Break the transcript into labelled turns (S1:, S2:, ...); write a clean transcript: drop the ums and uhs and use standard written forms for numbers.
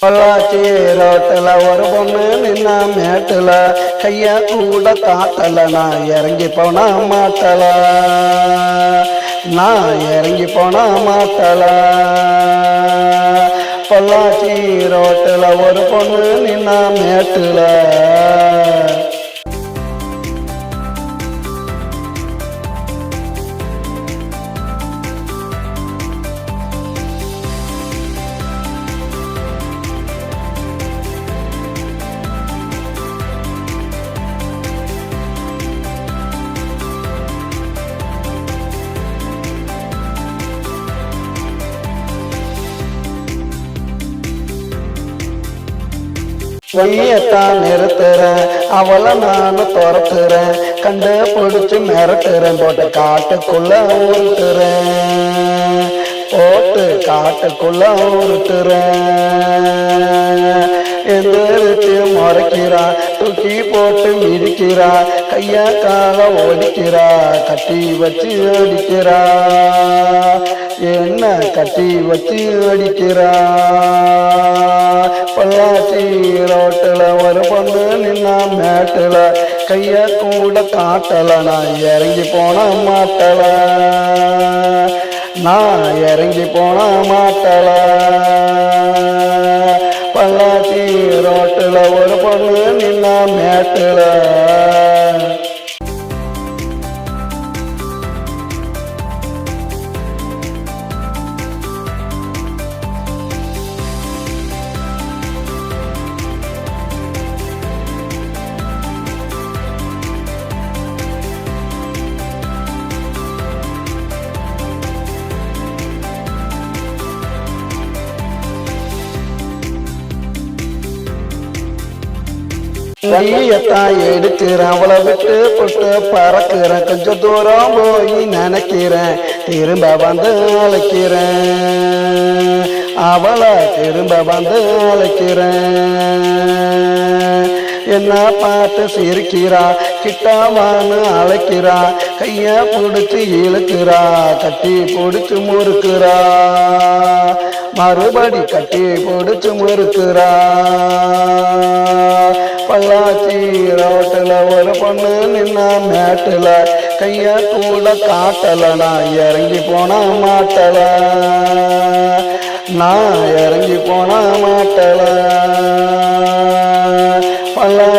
S1: பொள்ளாச்சி ரோட்டில் ஒரு பொண்ணு நின்னா மேட்டில் கைய கூட காட்டல நான் இறங்கி போனா மாட்டல நான் இறங்கி போனா மாட்டல பொள்ளாச்சி ரோட்டில் ஒரு பொண்ணு நின்னா மேட்டில் வழியத்தான் நிறுத்துறேன் அவளை நானும் துரத்துறேன் கண்டு பிடிச்சு மிரட்டுறேன் போட்டு காட்டுக்குள்ள ஊருட்டுறேன் போட்டு காட்டுக்குள்ள ஊருட்டுறேன் எந்திரிச்சு முறைக்கிறா தூக்கி போட்டு மிதிக்கிறா கைய கால ஓடிக்கிறா கட்டி வச்சு அடிக்கிறா என்ன கட்டி வச்சு அடிக்கிறா பொள்ளாச்சி ரோட்டில் ஒரு பொண்ணு நின்னா மேட்டில் கைய கூட காட்டல நான் இறங்கி போன மாட்டல நான் இறங்கி போன மாட்டல பொள்ளாச்சி ரோட்டில் ஒரு பொண்ணு நின்னா மேட்டில் கையத்தான் எடுக்கிறேன் அவளை விட்டு போட்டு பறக்கிறேன் கொஞ்சம் தூரம் போய் நினைக்கிறேன் திரும்ப வந்து அழைக்கிறேன் அவளை திரும்ப வந்து அழைக்கிறேன் என்ன பார்த்து சிரிக்கிறா கிட்டாவான்னு அழைக்கிறா கைய பிடிச்சி இழுக்கிறா கட்டி பிடிச்சு முறுக்கிறா மறுபடி கட்டி பிடிச்சு முறுக்கிறா பொள்ளாச்சி ரோட்டில் ஒரு பொண்ணு நின்னா மேட்டில் கைய கூட காட்டல நான் இறங்கி போன மாட்டல நான் இறங்கி போன மாட்டல பொள்ளாச்சி